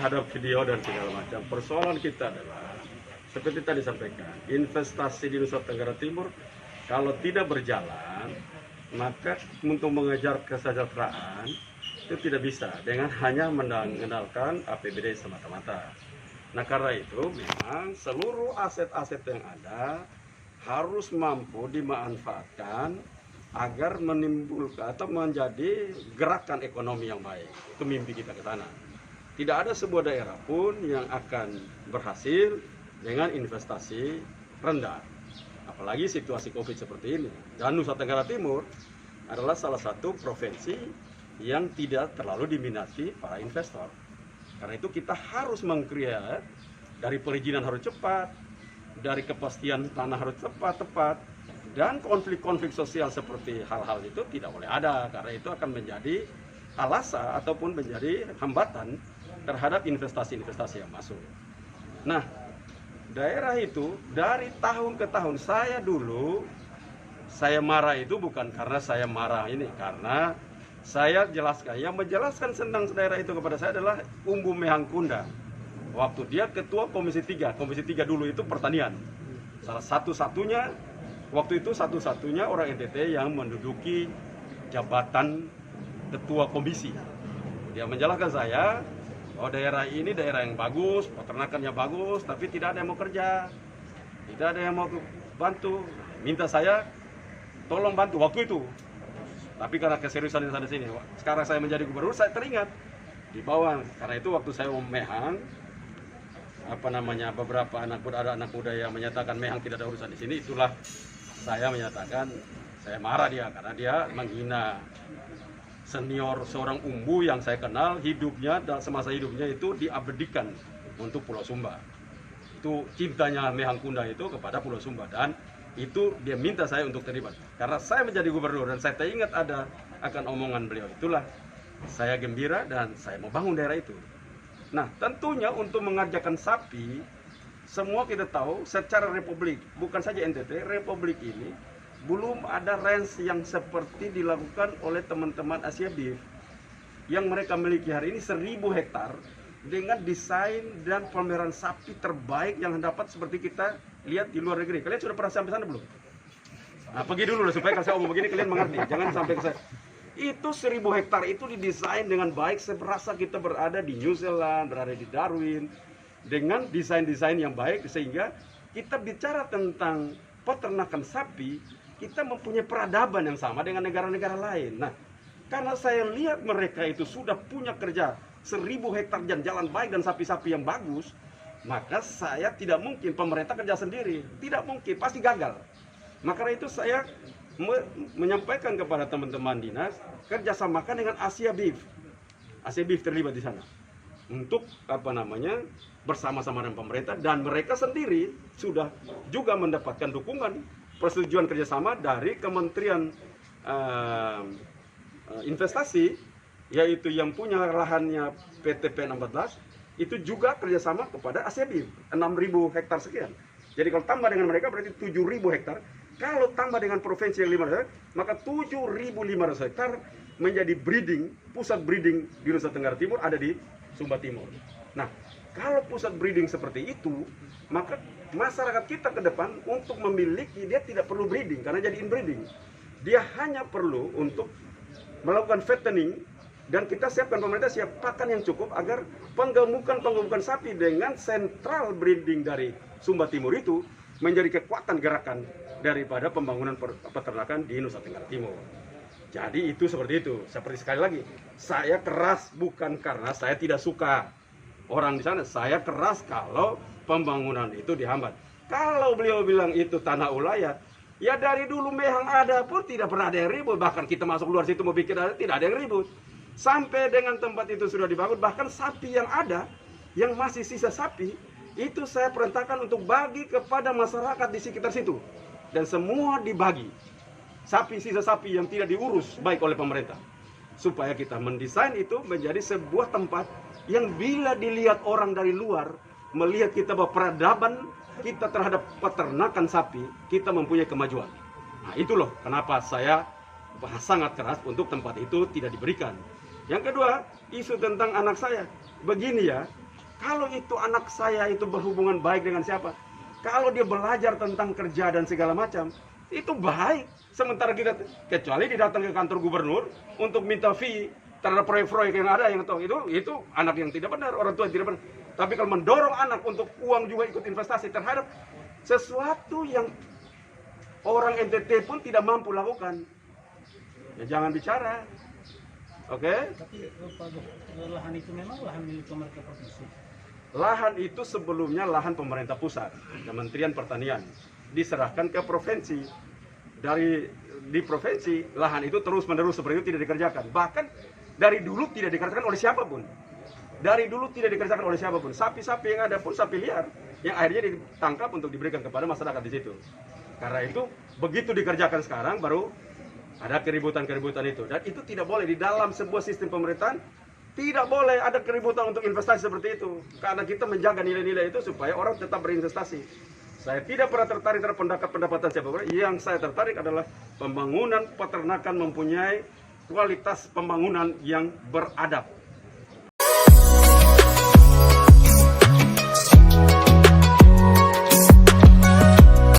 terhadap video dan segala macam. Persoalan kita adalah seperti tadi sampaikan, investasi di Nusa Tenggara Timur kalau tidak berjalan, maka untuk mengejar kesejahteraan itu tidak bisa dengan hanya mengandalkan APBD semata-mata. Nah, karena itu memang seluruh aset-aset yang ada harus mampu dimanfaatkan agar menimbulkan atau menjadi gerakan ekonomi yang baik. Itu mimpi kita ke sana. Tidak ada sebuah daerah pun yang akan berhasil dengan investasi rendah. Apalagi situasi COVID seperti ini. Dan Nusa Tenggara Timur adalah salah satu provinsi yang tidak terlalu diminati para investor. Karena itu kita harus mengkreat, dari perizinan harus cepat, dari kepastian tanah harus tepat, dan konflik-konflik sosial seperti hal-hal itu tidak boleh ada. Karena itu akan menjadi alasan ataupun menjadi hambatan terhadap investasi-investasi yang masuk. Nah, daerah itu dari tahun ke tahun saya marah itu bukan karena saya marah ini, karena saya jelaskan, yang menjelaskan tentang daerah itu kepada saya adalah Umbu Mehang Kunda. Waktu dia ketua Komisi 3 dulu itu pertanian. Waktu itu satu-satunya orang NTT yang menduduki jabatan ketua komisi. Dia menjelaskan saya, oh daerah ini daerah yang bagus, peternakannya bagus, tapi tidak ada yang mau kerja, tidak ada yang mau bantu. Minta saya tolong bantu waktu itu. Tapi karena keseriusan di sana sini, sekarang saya menjadi gubernur, saya teringat di bawah. Karena itu waktu saya Mehang, beberapa anak muda yang menyatakan Mehang tidak ada urusan di sini, itulah saya menyatakan saya marah dia karena dia menghina senior seorang umbu yang saya kenal, hidupnya dan semasa hidupnya itu diabadikan untuk Pulau Sumba. Itu cintanya Mehang Kunda itu kepada Pulau Sumba, dan itu dia minta saya untuk terlibat. Karena saya menjadi gubernur dan saya teringat ada akan omongan beliau, itulah saya gembira dan saya mau bangun daerah itu. Nah, tentunya untuk mengajarkan sapi, semua kita tahu secara republik, bukan saja NTT, republik ini belum ada range yang seperti dilakukan oleh teman-teman Asia Beef yang mereka miliki hari ini 1000 hektar dengan desain dan pameran sapi terbaik yang dapat seperti kita lihat di luar negeri. Kalian sudah pernah sampai sana belum? Nah, pergi dulu lah supaya kalau saya omong begini kalian mengerti. Jangan sampai ke saya. Itu 1000 hektar itu didesain dengan baik, serasa kita berada di New Zealand, berada di Darwin, dengan desain-desain yang baik, sehingga kita bicara tentang peternakan sapi, kita mempunyai peradaban yang sama dengan negara-negara lain. Nah, karena saya lihat mereka itu sudah punya kerja 1000 hektar dan jalan baik dan sapi-sapi yang bagus, maka saya tidak mungkin pemerintah kerja sendiri, tidak mungkin, pasti gagal. Maka itu saya menyampaikan kepada teman-teman dinas, kerjasamakan dengan Asia Beef. Asia Beef terlibat di sana untuk bersama-sama dengan pemerintah, dan mereka sendiri sudah juga mendapatkan dukungan persetujuan kerjasama dari Kementerian Investasi, yaitu yang punya lahannya PT P14, itu juga kerjasama kepada Asia Beef 6.000 hektar sekian. Jadi kalau tambah dengan mereka berarti 7.000 hektar. Kalau tambah dengan provinsi yang 500 hektar, maka 7.500 hektar menjadi pusat breeding di Nusa Tenggara Timur ada di Sumba Timur. Nah, kalau pusat breeding seperti itu, maka masyarakat kita ke depan untuk memiliki, dia tidak perlu breeding karena jadi inbreeding. Dia hanya perlu untuk melakukan fattening, dan kita siapkan, pemerintah siap pakan yang cukup agar penggemukan sapi dengan sentral breeding dari Sumba Timur itu menjadi kekuatan gerakan daripada pembangunan peternakan di Nusa Tenggara Timur. Jadi itu seperti itu. Seperti sekali lagi, saya keras bukan karena saya tidak suka orang di sana. Saya keras kalau pembangunan itu dihambat. Kalau beliau bilang itu tanah ulayat, ya dari dulu Mehang ada pun tidak pernah ada yang ribut. Bahkan kita masuk luar situ mau bikin ada, tidak ada yang ribut. Sampai dengan tempat itu sudah dibangun, bahkan sapi yang ada, yang masih sisa sapi, itu saya perintahkan untuk bagi kepada masyarakat di sekitar situ. Dan semua dibagi. Sisa sapi yang tidak diurus baik oleh pemerintah. Supaya kita mendesain itu menjadi sebuah tempat yang bila dilihat orang dari luar, melihat kita bahwa peradaban kita terhadap peternakan sapi, kita mempunyai kemajuan. Nah itu loh kenapa saya sangat keras untuk tempat itu tidak diberikan. Yang kedua, isu tentang anak saya. Begini ya, Kalau itu anak saya itu berhubungan baik dengan siapa, kalau dia belajar tentang kerja dan segala macam, itu baik. Sementara kita, kecuali dia datang ke kantor gubernur untuk minta fee terhadap proyek-proyek yang ada, yang tahu itu anak yang tidak benar, orang tua yang tidak benar. Tapi kalau mendorong anak untuk uang juga ikut investasi terhadap sesuatu yang orang NTT pun tidak mampu lakukan, ya jangan bicara. Oke? Tapi Pak Guf, lahan itu memang lahan milik pemerintah provinsi. Lahan itu sebelumnya lahan pemerintah pusat, Kementerian Pertanian, diserahkan ke provinsi. Di provinsi, lahan itu terus-menerus seperti itu tidak dikerjakan. Bahkan dari dulu tidak dikerjakan oleh siapapun. Dari dulu tidak dikerjakan oleh siapapun. Sapi-sapi yang ada pun sapi liar, yang akhirnya ditangkap untuk diberikan kepada masyarakat di situ. Karena itu, begitu dikerjakan sekarang, baru ada keributan-keributan itu. Dan itu tidak boleh di dalam sebuah sistem pemerintahan. Tidak boleh ada keributan untuk investasi seperti itu. Karena kita menjaga nilai-nilai itu supaya orang tetap berinvestasi. Saya tidak pernah tertarik terhadap pendapatan siapapun. Yang saya tertarik adalah pembangunan peternakan mempunyai kualitas pembangunan yang beradab.